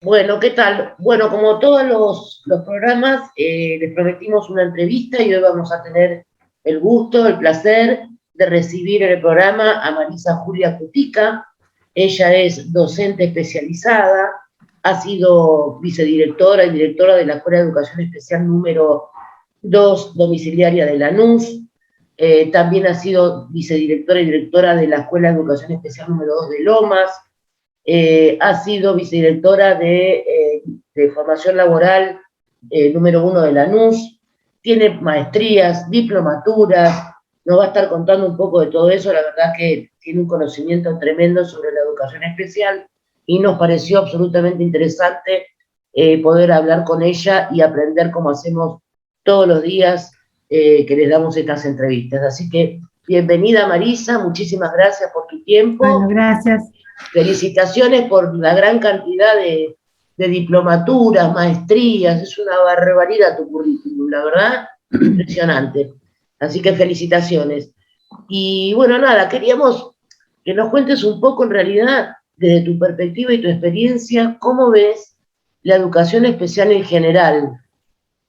Bueno, ¿qué tal? Bueno, como todos los programas, les prometimos una entrevista y hoy vamos a tener el gusto, el placer de recibir en el programa a Marisa Julia Cutica. Ella es docente especializada, ha sido vicedirectora y directora de la Escuela de Educación Especial número 2 domiciliaria de Lanús. También ha sido vicedirectora y directora de la Escuela de Educación Especial número 2 de Lomas. Ha sido vicedirectora de formación laboral número 1 de Lanús, tiene maestrías, diplomaturas, nos va a estar contando un poco de todo eso. La verdad que tiene un conocimiento tremendo sobre la educación especial y nos pareció absolutamente interesante poder hablar con ella y aprender cómo hacemos todos los días que les damos estas entrevistas. Así que bienvenida Marisa, muchísimas gracias por tu Bueno, tiempo. gracias. Felicitaciones por la gran cantidad de diplomaturas, maestrías, es una barbaridad tu currículum, la verdad, impresionante. Así que felicitaciones. Y bueno, nada, queríamos que nos cuentes un poco en realidad, desde tu perspectiva y tu experiencia, cómo ves la educación especial en general.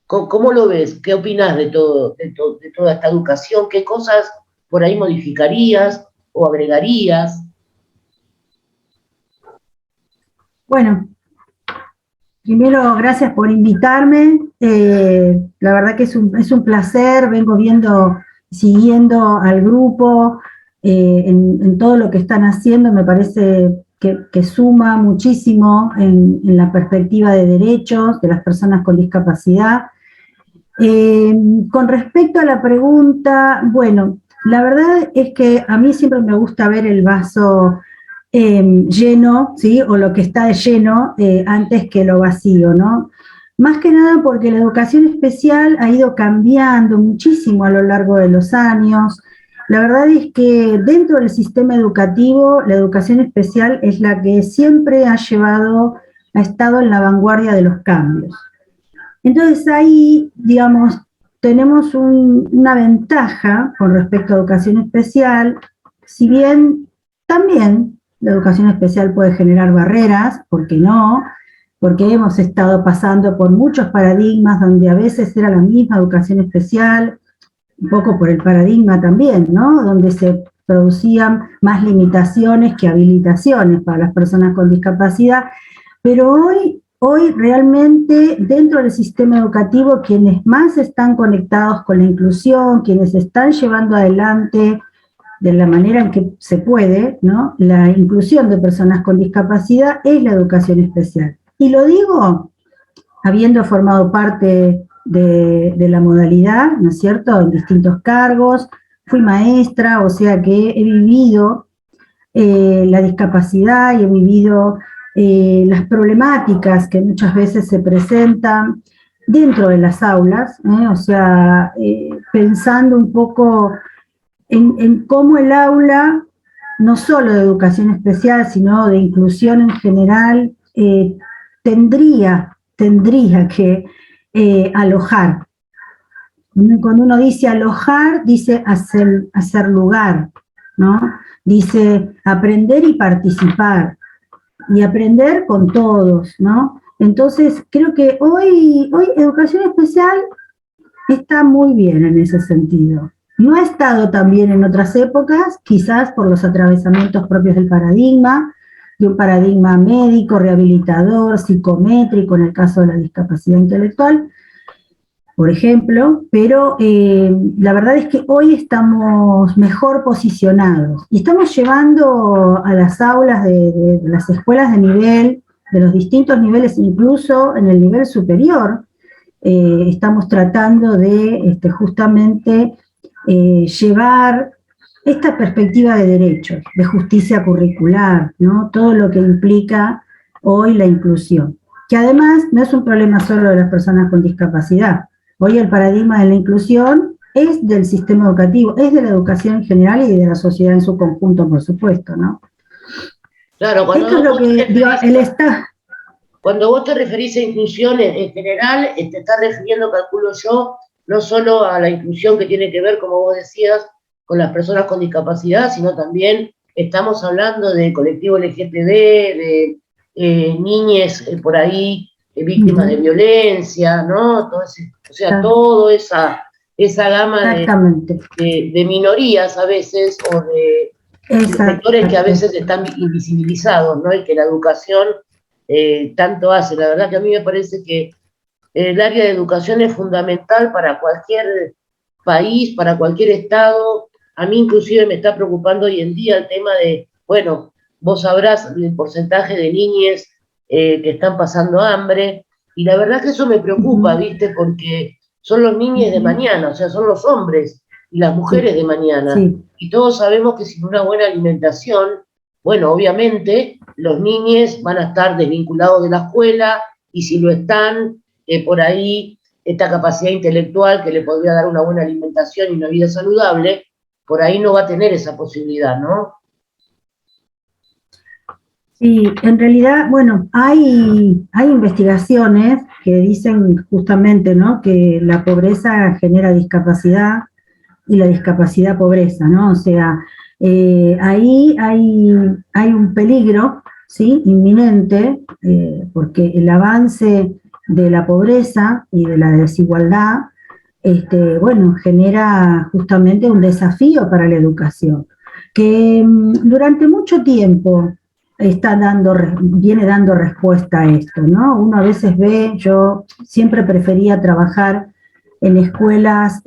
¿Cómo lo ves? ¿Qué opinas de toda esta educación? ¿Qué cosas por ahí modificarías o agregarías? Bueno, primero, gracias por invitarme. La verdad que es un placer. Vengo siguiendo al grupo en todo lo que están haciendo. Me parece que suma muchísimo en la perspectiva de derechos de las personas con discapacidad. Con respecto a la pregunta, bueno, la verdad es que a mí siempre me gusta ver el vaso lleno, ¿sí? O lo que está lleno antes que lo vacío, ¿no? Más que nada porque la educación especial ha ido cambiando muchísimo a lo largo de los años. La verdad es que dentro del sistema educativo, la educación especial es la que siempre ha estado en la vanguardia de los cambios. Entonces ahí, digamos, tenemos una ventaja con respecto a educación especial, si bien también la educación especial puede generar barreras, ¿por qué no? Porque hemos estado pasando por muchos paradigmas donde a veces era la misma educación especial, un poco por el paradigma también, ¿no? Donde se producían más limitaciones que habilitaciones para las personas con discapacidad, pero hoy realmente dentro del sistema educativo quienes más están conectados con la inclusión, quienes están llevando adelante de la manera en que se puede, ¿no? La inclusión de personas con discapacidad es la educación especial. Y lo digo habiendo formado parte de la modalidad, ¿no es cierto?, en distintos cargos, fui maestra, o sea que he vivido la discapacidad y he vivido las problemáticas que muchas veces se presentan dentro de las aulas, o sea, pensando un poco en cómo el aula, no solo de educación especial, sino de inclusión en general, tendría que alojar. Cuando uno dice alojar, dice hacer lugar, ¿no? Dice aprender y participar, y aprender con todos, ¿no? Entonces, creo que hoy educación especial está muy bien en ese sentido. No ha estado tan bien en otras épocas, quizás por los atravesamientos propios del paradigma, de un paradigma médico, rehabilitador, psicométrico, en el caso de la discapacidad intelectual, por ejemplo, pero la verdad es que hoy estamos mejor posicionados y estamos llevando a las aulas de las escuelas de nivel, de los distintos niveles, incluso en el nivel superior, estamos tratando de justamente llevar esta perspectiva de derechos, de justicia curricular, ¿no? Todo lo que implica hoy la inclusión, que además no es un problema solo de las personas con discapacidad. Hoy el paradigma de la inclusión es del sistema educativo, es de la educación en general y de la sociedad en su conjunto, por supuesto, ¿no? Claro, Esto es lo que digo, cuando vos te referís a inclusión en general, te estás refiriendo, calculo yo, no solo a la inclusión que tiene que ver, como vos decías, con las personas con discapacidad, sino también estamos hablando de colectivo LGTB, niñes por ahí víctimas de violencia, ¿no? Entonces, o sea, toda esa gama de minorías a veces, o de sectores que a veces están invisibilizados, ¿no? Y que la educación tanto hace. La verdad que a mí me parece que el área de educación es fundamental para cualquier país, para cualquier estado. A mí inclusive me está preocupando hoy en día el tema de, bueno, vos sabrás el porcentaje de niñes que están pasando hambre, y la verdad que eso me preocupa, ¿viste? Porque son los niños de mañana, o sea, son los hombres y las mujeres de mañana. Y todos sabemos que sin una buena alimentación, bueno, obviamente los niños van a estar desvinculados de la escuela, y si lo están, por ahí esta capacidad intelectual que le podría dar una buena alimentación y una vida saludable, por ahí no va a tener esa posibilidad, ¿no? Sí, en realidad, bueno, hay investigaciones que dicen justamente, ¿no?, que la pobreza genera discapacidad y la discapacidad pobreza, ¿no? O sea, ahí hay un peligro, ¿sí?, inminente, porque el avance de la pobreza y de la desigualdad, bueno, genera justamente un desafío para la educación, que durante mucho tiempo viene dando respuesta a esto, ¿no? Uno a veces ve, yo siempre prefería trabajar en escuelas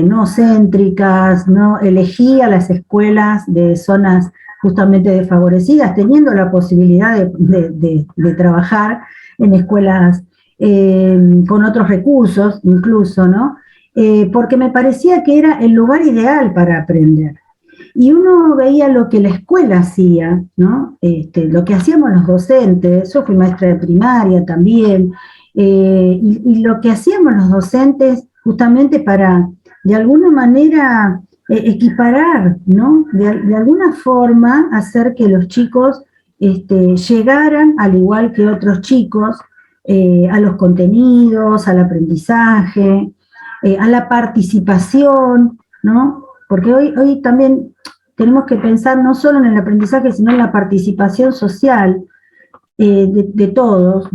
no céntricas, ¿no? Elegía las escuelas de zonas justamente desfavorecidas, teniendo la posibilidad de trabajar en escuelas con otros recursos incluso, ¿no? Porque me parecía que era el lugar ideal para aprender. Y uno veía lo que la escuela hacía, ¿no? Lo que hacíamos los docentes, yo fui maestra de primaria también, y lo que hacíamos los docentes justamente para, de alguna manera, equiparar, ¿no? De alguna forma hacer que los chicos llegaran, al igual que otros chicos, a los contenidos, al aprendizaje, a la participación, ¿no? Porque hoy también tenemos que pensar no solo en el aprendizaje, sino en la participación social de todos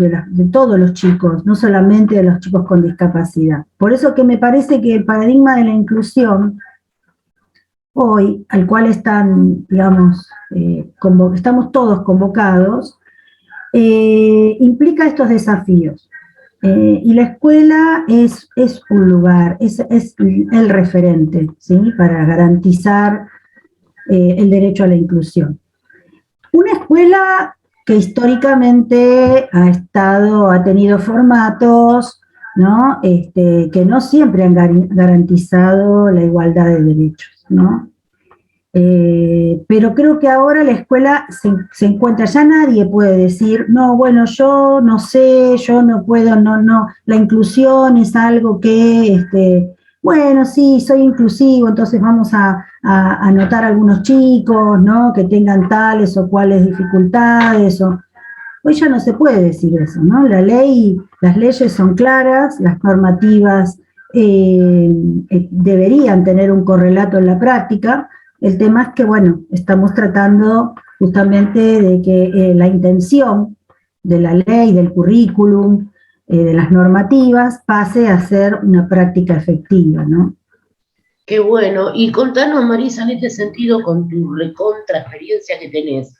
los chicos, no solamente de los chicos con discapacidad. Por eso que me parece que el paradigma de la inclusión, hoy, al cual están, digamos, estamos todos convocados, implica estos desafíos. Y la escuela es un lugar, es el referente, ¿sí?, para garantizar el derecho a la inclusión. Una escuela que históricamente ha tenido formatos, ¿no?, que no siempre han garantizado la igualdad de derechos, ¿no? Pero creo que ahora la escuela se encuentra, ya nadie puede decir, no, bueno, yo no sé, yo no puedo, no, la inclusión es algo que, bueno, sí, soy inclusivo, entonces vamos a anotar a algunos chicos, ¿no?, que tengan tales o cuales dificultades, hoy ya no se puede decir eso, ¿no? Las leyes son claras, las normativas deberían tener un correlato en la práctica. El tema es que, bueno, estamos tratando justamente de que la intención de la ley, del currículum, de las normativas, pase a ser una práctica efectiva, ¿no? Qué bueno. Y contanos, Marisa, en este sentido, con tu recontra experiencia que tenés.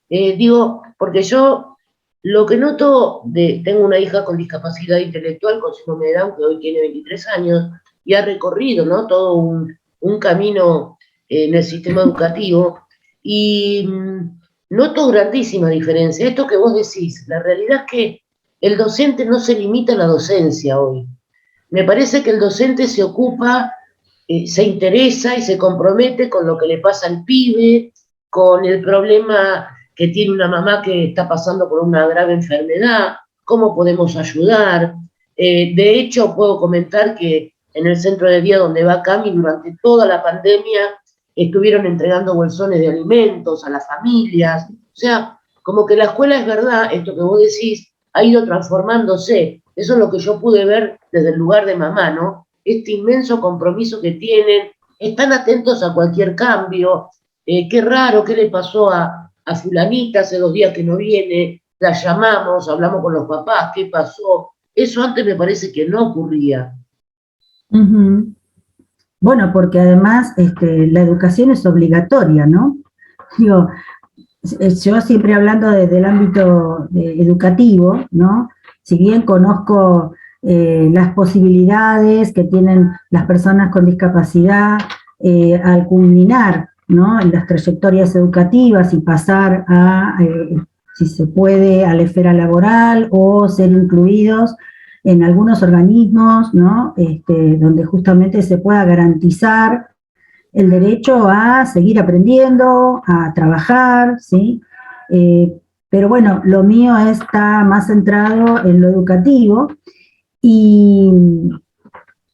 Digo, porque yo lo que noto, tengo una hija con discapacidad intelectual, con síndrome de Down, que hoy tiene 23 años, y ha recorrido, ¿no?, todo un camino en el sistema educativo, y noto grandísima diferencia. Esto que vos decís, la realidad es que el docente no se limita a la docencia hoy. Me parece que el docente se ocupa, se interesa y se compromete con lo que le pasa al pibe, con el problema que tiene una mamá que está pasando por una grave enfermedad, cómo podemos ayudar. De hecho, puedo comentar que en el centro de día donde va Cami, durante toda la pandemia, estuvieron entregando bolsones de alimentos a las familias. O sea, como que la escuela, es verdad, esto que vos decís, ha ido transformándose. Eso es lo que yo pude ver desde el lugar de mamá, ¿no? Este inmenso compromiso que tienen, están atentos a cualquier cambio. Qué raro, qué le pasó a fulanita hace 2 días que no viene, la llamamos, hablamos con los papás, qué pasó. Eso antes me parece que no ocurría. Ujú. Bueno, porque además la educación es obligatoria, ¿no? Digo, yo siempre hablando desde el ámbito educativo, ¿no? Si bien conozco las posibilidades que tienen las personas con discapacidad al culminar, ¿no? En las trayectorias educativas y pasar a, si se puede, a la esfera laboral o ser incluidos en algunos organismos, ¿no? Donde justamente se pueda garantizar el derecho a seguir aprendiendo, a trabajar, ¿sí? Pero bueno, lo mío está más centrado en lo educativo y,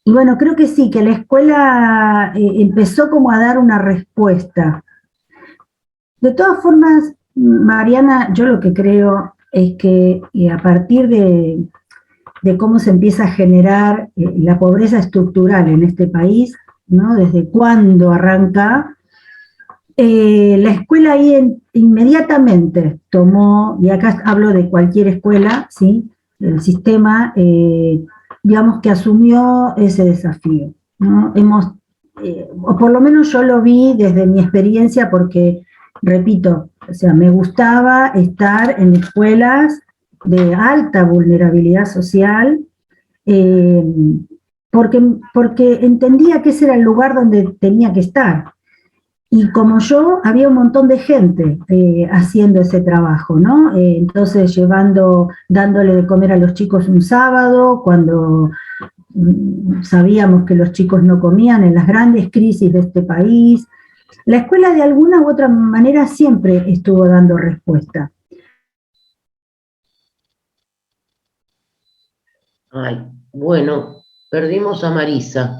y bueno, creo que sí, que la escuela empezó como a dar una respuesta. De todas formas, Mariana, yo lo que creo es que a partir de cómo se empieza a generar la pobreza estructural en este país, ¿no? Desde cuándo arranca, la escuela ahí inmediatamente tomó, y acá hablo de cualquier escuela, ¿sí? El sistema, digamos que asumió ese desafío, ¿no? O por lo menos yo lo vi desde mi experiencia porque, repito, o sea, me gustaba estar en escuelas de alta vulnerabilidad social, eh, porque entendía que ese era el lugar donde tenía que estar. Y como yo, había un montón de gente haciendo ese trabajo, ¿no? Entonces, dándole de comer a los chicos un sábado, cuando sabíamos que los chicos no comían en las grandes crisis de este país. La escuela de alguna u otra manera siempre estuvo dando respuesta. Ay, bueno, perdimos a Marisa.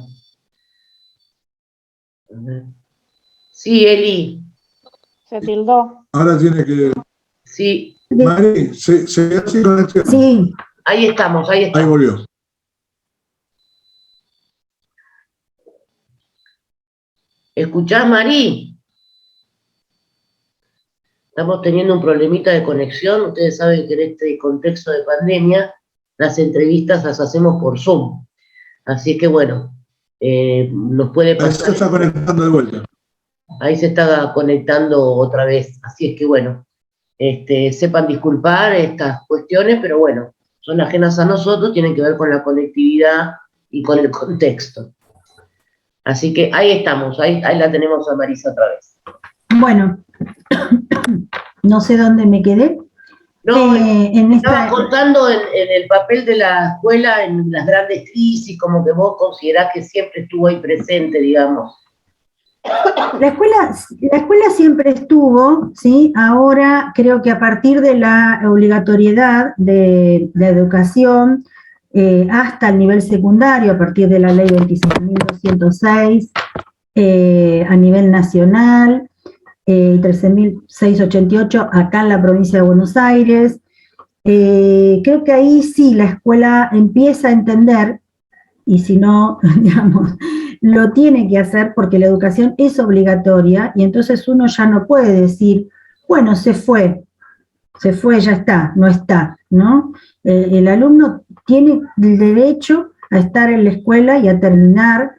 Sí, Eli. Se tildó. Ahora tiene que... Sí. Mari, ¿se hace conexión? Sí. Ahí estamos, ahí estamos. Ahí volvió. ¿Escuchás, Mari? Estamos teniendo un problemita de conexión. Ustedes saben que en este contexto de pandemia las entrevistas las hacemos por Zoom. Así que bueno, nos puede pasar. Ahí se está conectando de vuelta. Ahí se está conectando otra vez. Así es que bueno, sepan disculpar estas cuestiones, pero bueno, son ajenas a nosotros, tienen que ver con la conectividad y con el contexto. Así que ahí estamos, ahí la tenemos a Marisa otra vez. Bueno, no sé dónde me quedé. No, estaba contando en el papel de la escuela en las grandes crisis, como que vos considerás que siempre estuvo ahí presente, digamos. La escuela siempre estuvo, ¿sí? Ahora creo que a partir de la obligatoriedad de educación hasta el nivel secundario, a partir de la ley 26.206 a nivel nacional, 13.688 acá en la provincia de Buenos Aires, creo que ahí sí la escuela empieza a entender, y si no, digamos, lo tiene que hacer porque la educación es obligatoria y entonces uno ya no puede decir, bueno, se fue, ya está, no está, ¿no? El alumno tiene el derecho a estar en la escuela y a terminar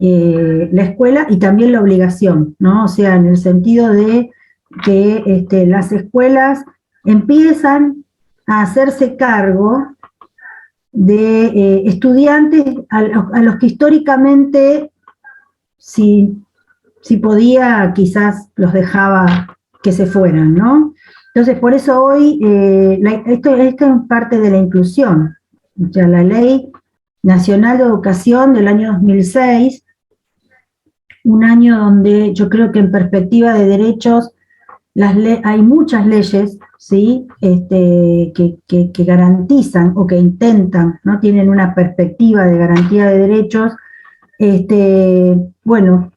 la escuela y también la obligación, ¿no? O sea, en el sentido de que las escuelas empiezan a hacerse cargo de estudiantes a los que históricamente, si podía, quizás los dejaba que se fueran, ¿no? Entonces, por eso hoy, esto es parte de la inclusión. O sea, la Ley Nacional de Educación del año 2006, un año donde yo creo que en perspectiva de derechos hay muchas leyes, ¿sí? Que garantizan o que intentan, ¿no? Tienen una perspectiva de garantía de derechos. Bueno,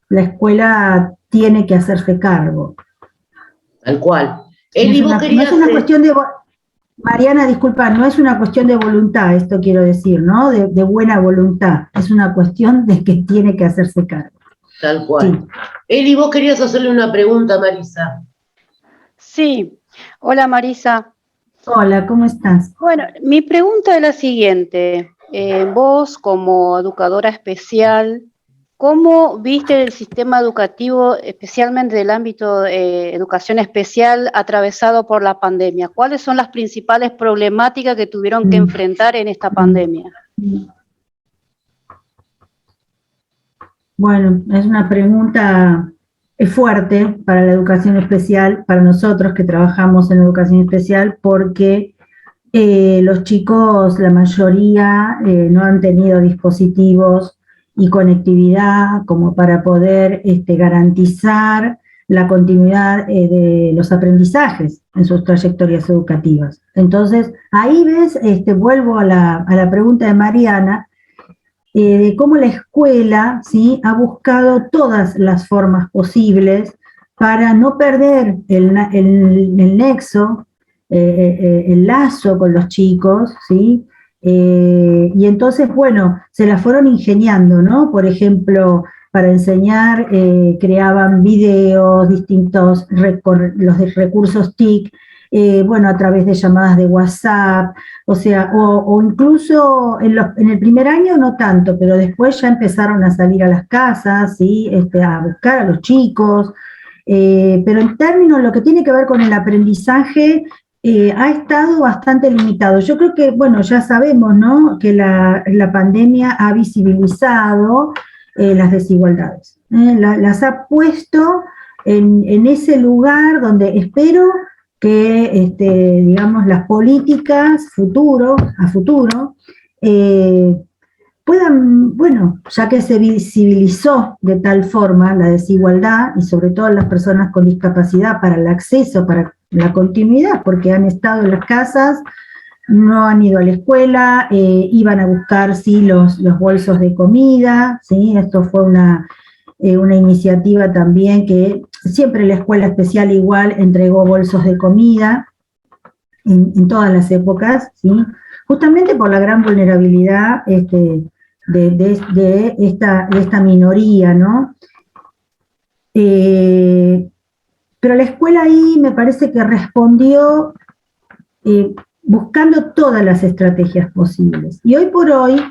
la escuela tiene que hacerse cargo. Tal cual. Eli, no es una cuestión de... Mariana, disculpa, no es una cuestión de voluntad, esto quiero decir, ¿no? De buena voluntad. Es una cuestión de que tiene que hacerse cargo. Tal cual. Sí. Eli, vos querías hacerle una pregunta a Marisa. Sí. Hola, Marisa. Hola, ¿cómo estás? Bueno, mi pregunta es la siguiente. Vos, como educadora especial, ¿cómo viste el sistema educativo, especialmente del ámbito de educación especial, atravesado por la pandemia? ¿Cuáles son las principales problemáticas que tuvieron que enfrentar en esta pandemia? Bueno, es una pregunta fuerte para la educación especial, para nosotros que trabajamos en educación especial, porque los chicos, la mayoría, no han tenido dispositivos y conectividad como para poder garantizar la continuidad de los aprendizajes en sus trayectorias educativas. Entonces, ahí ves, vuelvo a la pregunta de Mariana, de cómo la escuela, ¿sí?, ha buscado todas las formas posibles para no perder el nexo, el lazo con los chicos, ¿sí? Y entonces, bueno, se la fueron ingeniando, ¿no? Por ejemplo, para enseñar, creaban videos distintos, los de recursos TIC, bueno, a través de llamadas de WhatsApp, o sea, o incluso en el primer año no tanto, pero después ya empezaron a salir a las casas, ¿sí? A buscar a los chicos, pero en términos de lo que tiene que ver con el aprendizaje, ha estado bastante limitado. Yo creo que, bueno, ya sabemos, ¿no?, que la pandemia ha visibilizado las desigualdades, las ha puesto en ese lugar donde espero que, digamos, las políticas a futuro puedan, bueno, ya que se visibilizó de tal forma la desigualdad, y sobre todo las personas con discapacidad, para el acceso, para la continuidad, porque han estado en las casas, no han ido a la escuela, iban a buscar, sí, los bolsos de comida, ¿sí? Esto fue una iniciativa también que siempre la escuela especial igual entregó bolsos de comida en todas las épocas, ¿sí?, justamente por la gran vulnerabilidad de esta minoría, ¿no? Pero la escuela ahí me parece que respondió buscando todas las estrategias posibles. Y hoy por hoy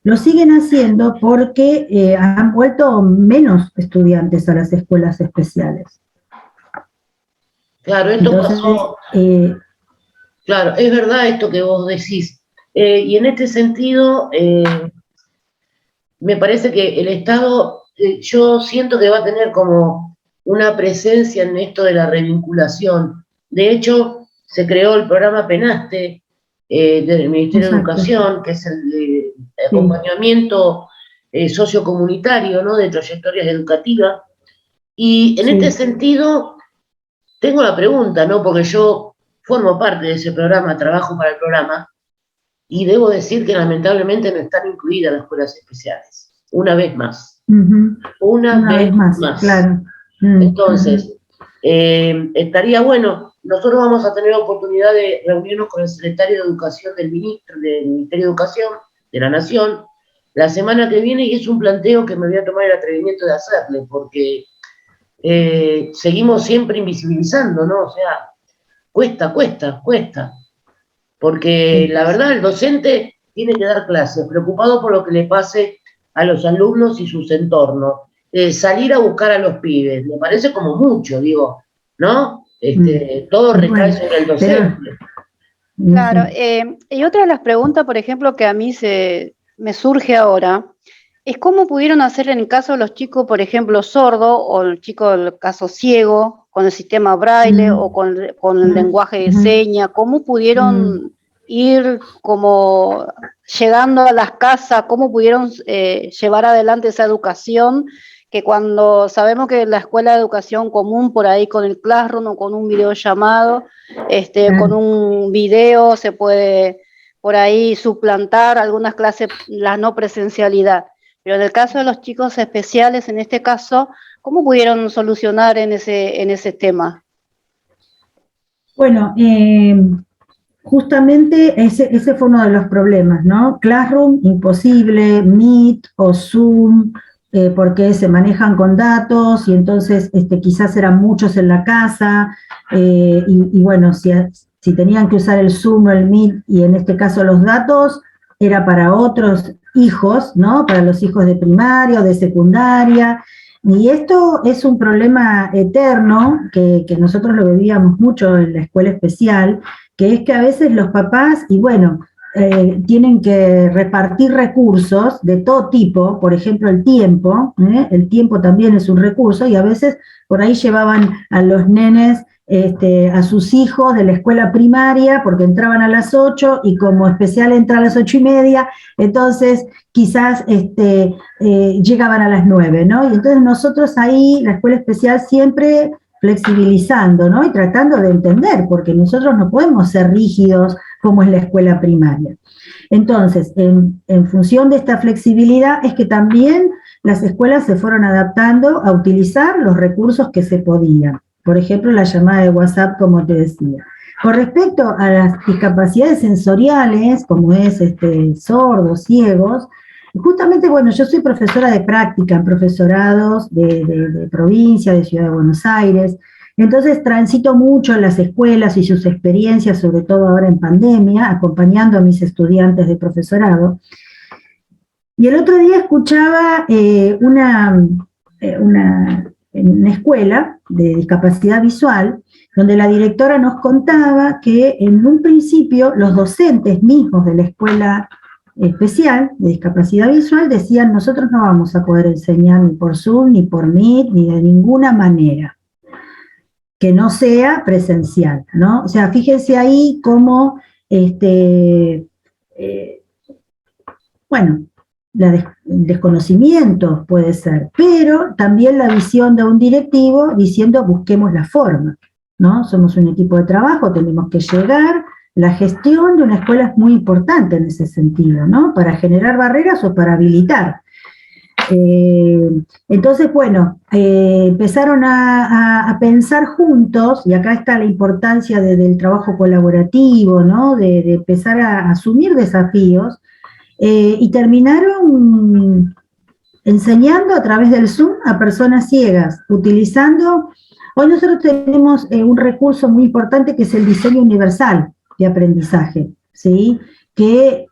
lo siguen haciendo porque han vuelto menos estudiantes a las escuelas especiales. Claro, esto Entonces, pasó. Claro, es verdad esto que vos decís. Y en este sentido, me parece que el Estado, yo siento que va a tener como una presencia en esto de la revinculación. De hecho, se creó el programa PENASTE del Ministerio de Educación, que es el de acompañamiento sociocomunitario, ¿no?, de trayectorias educativas. Y en este sentido, tengo la pregunta, ¿no?, porque yo formo parte de ese programa, trabajo para el programa, y debo decir que lamentablemente no están incluidas las escuelas especiales, una vez más. Una vez más. Claro. Entonces, estaría bueno, nosotros vamos a tener la oportunidad de reunirnos con el secretario de Educación del Ministerio de Educación de la Nación la semana que viene, y es un planteo que me voy a tomar el atrevimiento de hacerle, porque seguimos siempre invisibilizando, ¿no? O sea, cuesta. Porque la verdad, el docente tiene que dar clases, preocupado por lo que le pase a los alumnos y sus entornos. Salir a buscar a los pibes, me parece como mucho, digo, ¿no? Todo recae sobre el docente. Claro, y otra de las preguntas, por ejemplo, que a mí me surge ahora, es cómo pudieron hacer en el caso de los chicos, por ejemplo, sordos, o el chico del caso ciego, con el sistema braille o con el lenguaje de señas, cómo pudieron ir como llegando a las casas, cómo pudieron llevar adelante esa educación, que cuando sabemos que la escuela de educación común por ahí con el Classroom o con un videollamado, con un video se puede por ahí suplantar algunas clases, la no presencialidad. Pero en el caso de los chicos especiales, en este caso, ¿cómo pudieron solucionar en ese tema? Bueno, justamente ese fue uno de los problemas, ¿no? Classroom, imposible, Meet o Zoom, porque se manejan con datos y entonces quizás eran muchos en la casa, y bueno, si si tenían que usar el Zoom o el Meet, y en este caso los datos, era para otros hijos, ¿no? Para los hijos de primaria o de secundaria. Y esto es un problema eterno, que nosotros lo vivíamos mucho en la escuela especial, que es que a veces los papás, y bueno, tienen que repartir recursos de todo tipo, por ejemplo el tiempo también es un recurso, y a veces por ahí llevaban a los nenes, a sus hijos de la escuela primaria, porque entraban a las 8 y como especial entra a las 8:30, entonces quizás llegaban a las 9, ¿no? Y entonces nosotros ahí, la escuela especial siempre flexibilizando, ¿no? Y tratando de entender, porque nosotros no podemos ser rígidos como es la escuela primaria. Entonces, en función de esta flexibilidad es que también las escuelas se fueron adaptando a utilizar los recursos que se podían. Por ejemplo, la llamada de WhatsApp, como te decía. Con respecto a las discapacidades sensoriales, como es sordos, ciegos, justamente, bueno, yo soy profesora de práctica en profesorados de provincia, de Ciudad de Buenos Aires, entonces transito mucho en las escuelas y sus experiencias, sobre todo ahora en pandemia, acompañando a mis estudiantes de profesorado. Y el otro día escuchaba en una escuela de discapacidad visual, donde la directora nos contaba que en un principio los docentes mismos de la escuela especial de discapacidad visual decían: nosotros no vamos a poder enseñar ni por Zoom, ni por Meet, ni de ninguna manera que no sea presencial, ¿no? O sea, fíjense ahí cómo, bueno, el desconocimiento puede ser, pero también la visión de un directivo diciendo: busquemos la forma, ¿no? Somos un equipo de trabajo, tenemos que llegar. La gestión de una escuela es muy importante en ese sentido, ¿no? Para generar barreras o para habilitar. Entonces, bueno, empezaron a pensar juntos, y acá está la importancia del trabajo colaborativo, ¿no? De empezar a asumir desafíos, y terminaron enseñando a través del Zoom a personas ciegas, utilizando, hoy nosotros tenemos un recurso muy importante que es el diseño universal de aprendizaje, ¿sí? Que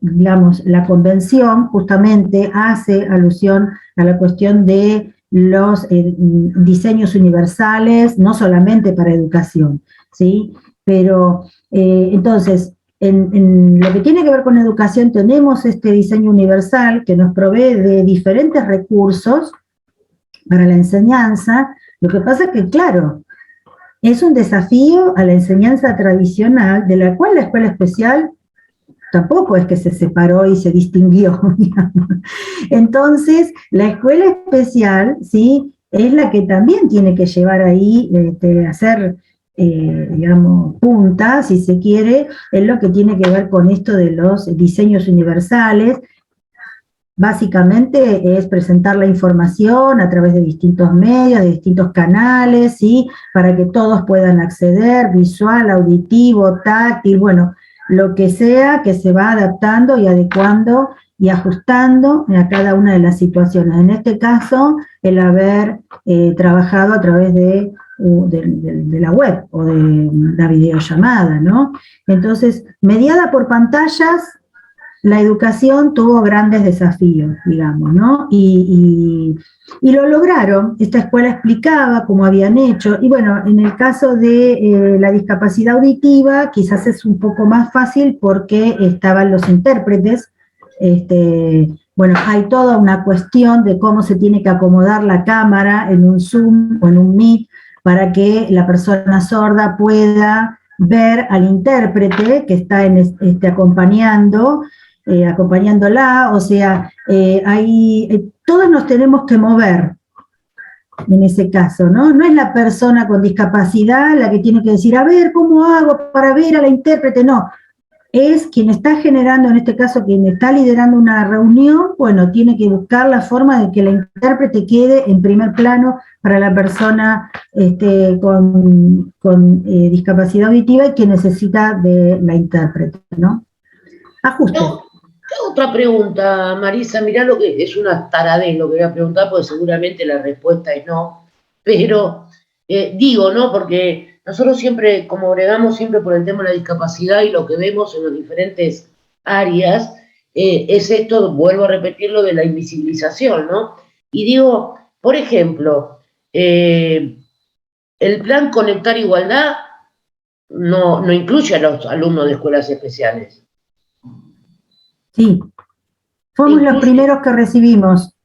digamos, la convención justamente hace alusión a la cuestión de los diseños universales, no solamente para educación, ¿sí? Pero entonces, en lo que tiene que ver con educación, tenemos este diseño universal que nos provee de diferentes recursos para la enseñanza. Lo que pasa es que, claro, es un desafío a la enseñanza tradicional, de la cual la escuela especial tampoco es que se separó y se distinguió, digamos. Entonces, la escuela especial, ¿sí?, es la que también tiene que llevar ahí, hacer, digamos, punta, si se quiere, en lo que tiene que ver con esto de los diseños universales. Básicamente es presentar la información a través de distintos medios, de distintos canales, ¿sí?, para que todos puedan acceder, visual, auditivo, táctil, bueno, lo que sea, que se va adaptando y adecuando y ajustando a cada una de las situaciones. En este caso, el haber trabajado a través de la web o de la videollamada, ¿no? Entonces, mediada por pantallas, la educación tuvo grandes desafíos, digamos, ¿no? Y lo lograron. Esta escuela explicaba cómo habían hecho, y bueno, en el caso de la discapacidad auditiva, quizás es un poco más fácil porque estaban los intérpretes. Bueno, hay toda una cuestión de cómo se tiene que acomodar la cámara en un Zoom o en un Meet para que la persona sorda pueda ver al intérprete que está acompañándola, o sea, todos nos tenemos que mover en ese caso, ¿no? No es la persona con discapacidad la que tiene que decir: a ver, ¿cómo hago para ver a la intérprete? No, es quien está generando, en este caso, quien está liderando una reunión, bueno, tiene que buscar la forma de que la intérprete quede en primer plano para la persona con discapacidad auditiva y que necesita de la intérprete, ¿no? Ajuste. Otra pregunta, Marisa, mirá lo que es una taradez lo que voy a preguntar, porque seguramente la respuesta es no, pero digo, ¿no? Porque nosotros siempre, como bregamos siempre por el tema de la discapacidad y lo que vemos en las diferentes áreas, es esto, vuelvo a repetirlo, de la invisibilización, ¿no? Y digo, por ejemplo, el plan Conectar Igualdad no incluye a los alumnos de escuelas especiales. Sí, fuimos los primeros que recibimos.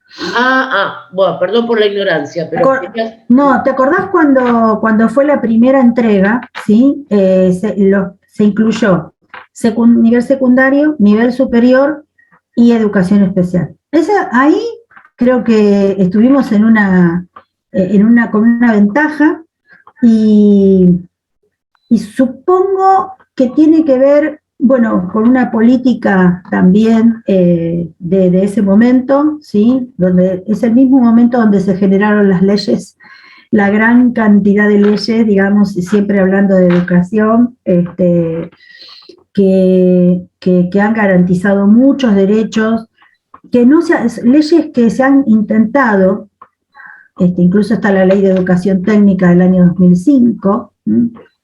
Bueno, perdón por la ignorancia, pero... No, ¿te acordás cuando fue la primera entrega? ¿Sí? Se incluyó nivel secundario, nivel superior y educación especial. Ahí creo que estuvimos con una ventaja y supongo que tiene que ver, bueno, con una política también de ese momento, ¿sí? Donde es el mismo momento donde se generaron las leyes, la gran cantidad de leyes, digamos, siempre hablando de educación, que han garantizado muchos derechos, leyes que se han intentado, incluso está la Ley de Educación Técnica del año 2005,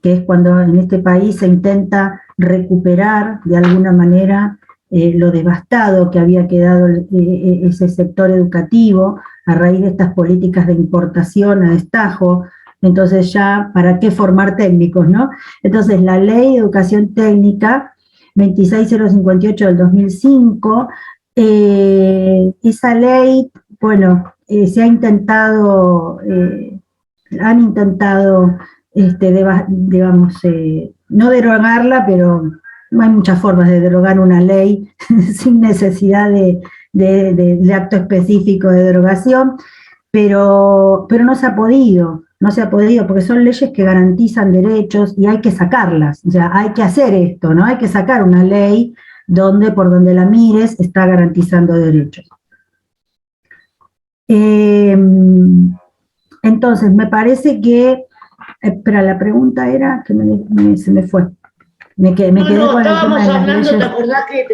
que es cuando en este país se intenta recuperar de alguna manera lo devastado que había quedado ese sector educativo a raíz de estas políticas de importación a destajo. Entonces ya, ¿para qué formar técnicos, no? Entonces la Ley de Educación Técnica 26058 del 2005, esa ley, bueno, se ha intentado, han intentado, digamos, no derogarla, pero no hay muchas formas de derogar una ley sin necesidad de acto específico de derogación, pero no se ha podido, porque son leyes que garantizan derechos y hay que sacarlas, o sea, hay que hacer esto, ¿no? Hay que sacar una ley donde, por donde la mires, está garantizando derechos. Entonces, me parece que, espera, la pregunta era, que se me fue. Me quedé con el tema de las leyes. ¿Te acordás que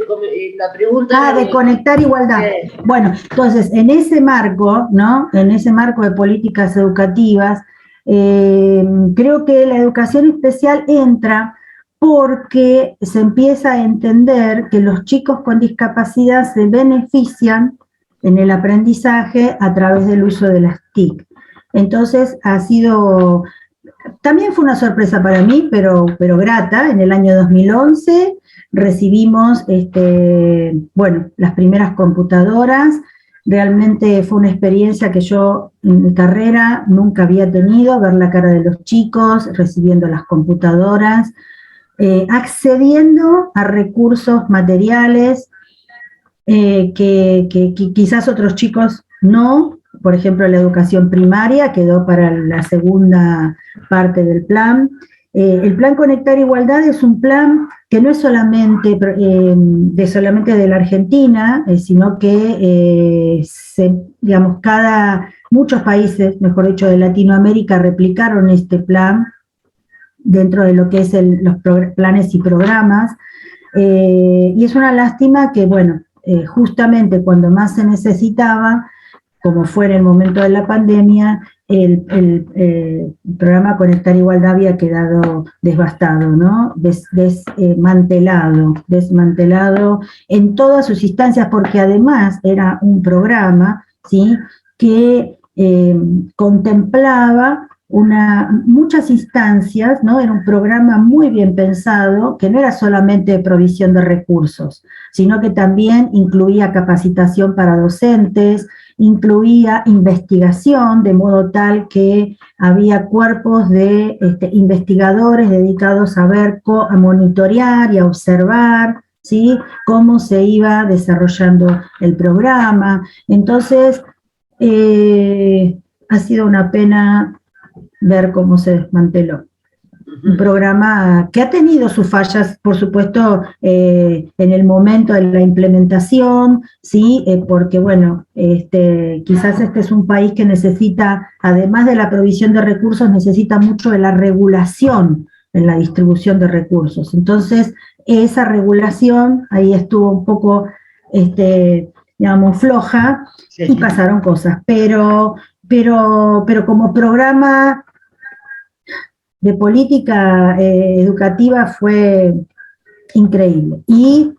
la pregunta de conectar igualdad? Bueno, entonces, en ese marco, ¿no? En ese marco de políticas educativas, creo que la educación especial entra porque se empieza a entender que los chicos con discapacidad se benefician en el aprendizaje a través del uso de las TIC. Entonces, también fue una sorpresa para mí, pero grata. En el año 2011 recibimos, las primeras computadoras. Realmente fue una experiencia que yo en mi carrera nunca había tenido, ver la cara de los chicos recibiendo las computadoras, accediendo a recursos materiales que quizás otros chicos no. Por ejemplo, la educación primaria quedó para la segunda parte del plan. El plan Conectar Igualdad es un plan que no es solamente de la Argentina, sino que muchos países, mejor dicho, de Latinoamérica replicaron este plan dentro de lo que es los planes y programas. Y es una lástima que, justamente cuando más se necesitaba, como fue en el momento de la pandemia, el programa Conectar Igualdad había quedado devastado, ¿no? Desmantelado en todas sus instancias, porque además era un programa, ¿sí?, que contemplaba muchas instancias, ¿no? Era un programa muy bien pensado, que no era solamente provisión de recursos, sino que también incluía capacitación para docentes, incluía investigación, de modo tal que había cuerpos de investigadores dedicados a monitorear y a observar, ¿sí?, cómo se iba desarrollando el programa. Entonces, ha sido una pena ver cómo se desmanteló. Un programa que ha tenido sus fallas, por supuesto, en el momento de la implementación, ¿sí? Porque, quizás este es un país que necesita, además de la provisión de recursos, necesita mucho de la regulación en la distribución de recursos. Entonces, esa regulación ahí estuvo un poco, floja, y pasaron cosas. Pero como programa de política educativa fue increíble. Y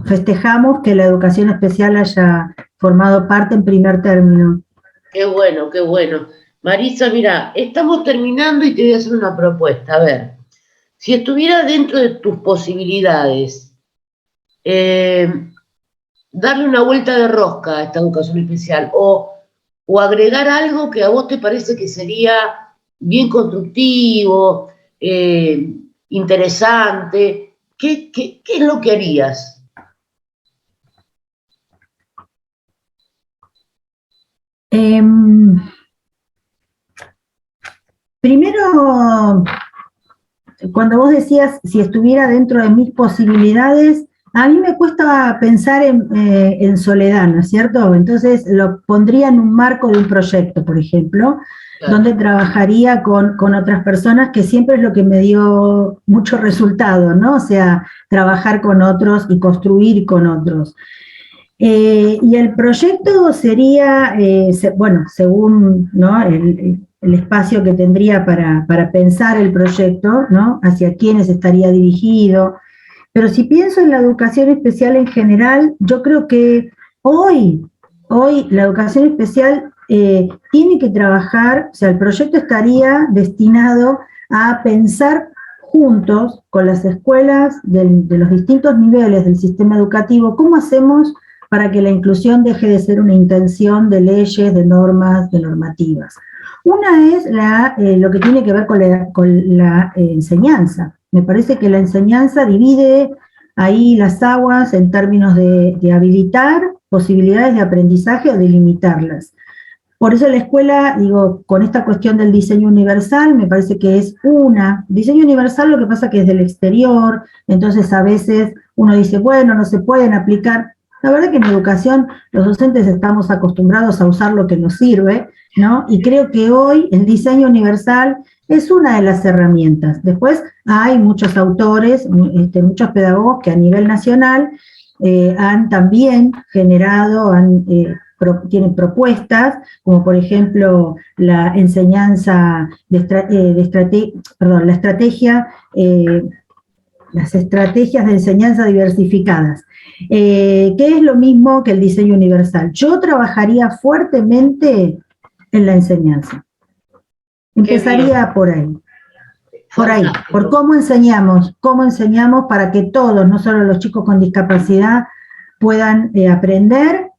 festejamos que la educación especial haya formado parte en primer término. Qué bueno, qué bueno. Marisa, mira, estamos terminando y te voy a hacer una propuesta. A ver, si estuviera dentro de tus posibilidades, darle una vuelta de rosca a esta educación especial o agregar algo que a vos te parece que sería bien constructivo, interesante, ¿qué es lo que harías? Primero, cuando vos decías si estuviera dentro de mis posibilidades, a mí me cuesta pensar en soledad, ¿no es cierto? Entonces lo pondría en un marco de un proyecto, por ejemplo, claro, donde trabajaría con otras personas, que siempre es lo que me dio mucho resultado, ¿no? O sea, trabajar con otros y construir con otros. Y el proyecto sería, bueno, según, ¿no?, el espacio que tendría para pensar el proyecto, ¿no?, hacia quiénes estaría dirigido. Pero si pienso en la educación especial en general, yo creo que hoy la educación especial tiene que trabajar, o sea, el proyecto estaría destinado a pensar juntos con las escuelas de los distintos niveles del sistema educativo, cómo hacemos para que la inclusión deje de ser una intención de leyes, de normas, de normativas. Una es lo que tiene que ver con la enseñanza. Me parece que la enseñanza divide ahí las aguas en términos de habilitar posibilidades de aprendizaje o de limitarlas. Por eso la escuela, digo, con esta cuestión del diseño universal, me parece que es diseño universal, lo que pasa que es del exterior, entonces a veces uno dice, bueno, no se pueden aplicar. La verdad que en educación los docentes estamos acostumbrados a usar lo que nos sirve, ¿no? Y creo que hoy el diseño universal es una de las herramientas. Después hay muchos autores, muchos pedagogos que a nivel nacional han también generado, tienen propuestas, como por ejemplo la enseñanza las estrategias de enseñanza diversificadas, que es lo mismo que el diseño universal. Yo trabajaría fuertemente en la enseñanza. Empezaría por ahí. Por cómo enseñamos para que todos, no solo los chicos con discapacidad, puedan aprender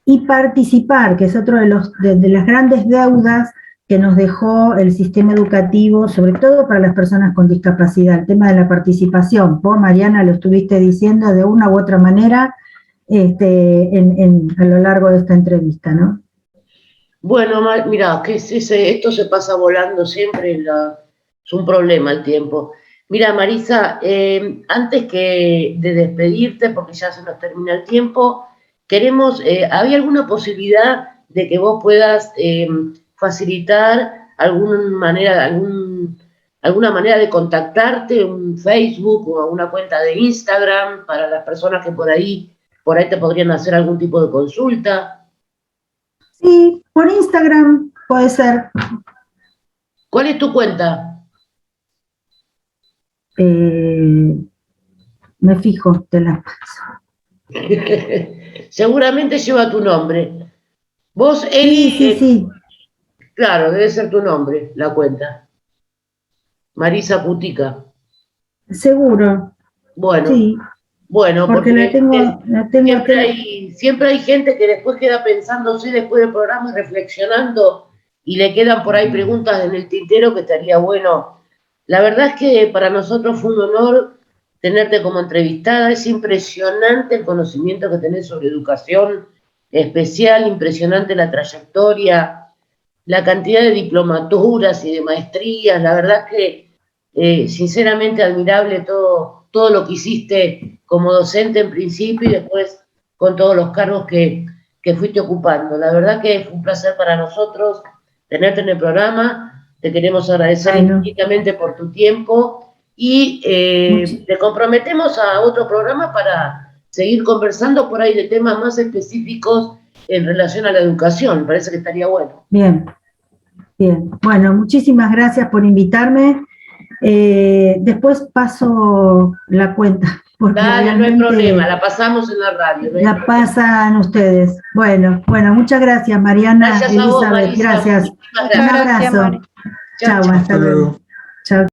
y participar, que es otro de las grandes deudas que nos dejó el sistema educativo, sobre todo para las personas con discapacidad, el tema de la participación. Vos, Mariana, lo estuviste diciendo de una u otra manera a lo largo de esta entrevista, ¿no? Bueno, mira, esto se pasa volando siempre, es un problema el tiempo. Mira, Marisa, antes de despedirte, porque ya se nos termina el tiempo, ¿había alguna posibilidad de que vos puedas facilitar alguna manera de contactarte, un Facebook o alguna cuenta de Instagram para las personas que por ahí te podrían hacer algún tipo de consulta? Sí, por Instagram puede ser. ¿Cuál es tu cuenta? Me fijo, te la paso. Seguramente lleva tu nombre. Vos, Eli. Sí. Claro, debe ser tu nombre, la cuenta. Marisa Putica. Seguro. Bueno. Sí. Bueno, porque la tengo siempre hay gente que después queda pensándose después del programa, reflexionando, y le quedan por ahí preguntas en el tintero que estaría bueno. La verdad es que para nosotros fue un honor tenerte como entrevistada. Es impresionante el conocimiento que tenés sobre educación especial, impresionante la trayectoria, la cantidad de diplomaturas y de maestrías. La verdad es que sinceramente admirable todo lo que hiciste como docente en principio y después con todos los cargos que fuiste ocupando. La verdad que fue un placer para nosotros tenerte en el programa. Te queremos agradecer infinitamente por tu tiempo y te comprometemos a otro programa para seguir conversando por ahí de temas más específicos en relación a la educación. Me parece que estaría bueno. Bien. Bueno, muchísimas gracias por invitarme. Después paso la cuenta. Porque Dale, no hay problema, la pasamos en la radio. No la pasan ustedes. Bueno, muchas gracias, Mariana, gracias a vos, Elizabeth, Marisa. gracias. Muchísimas Un gracias. abrazo. Chao, hasta luego.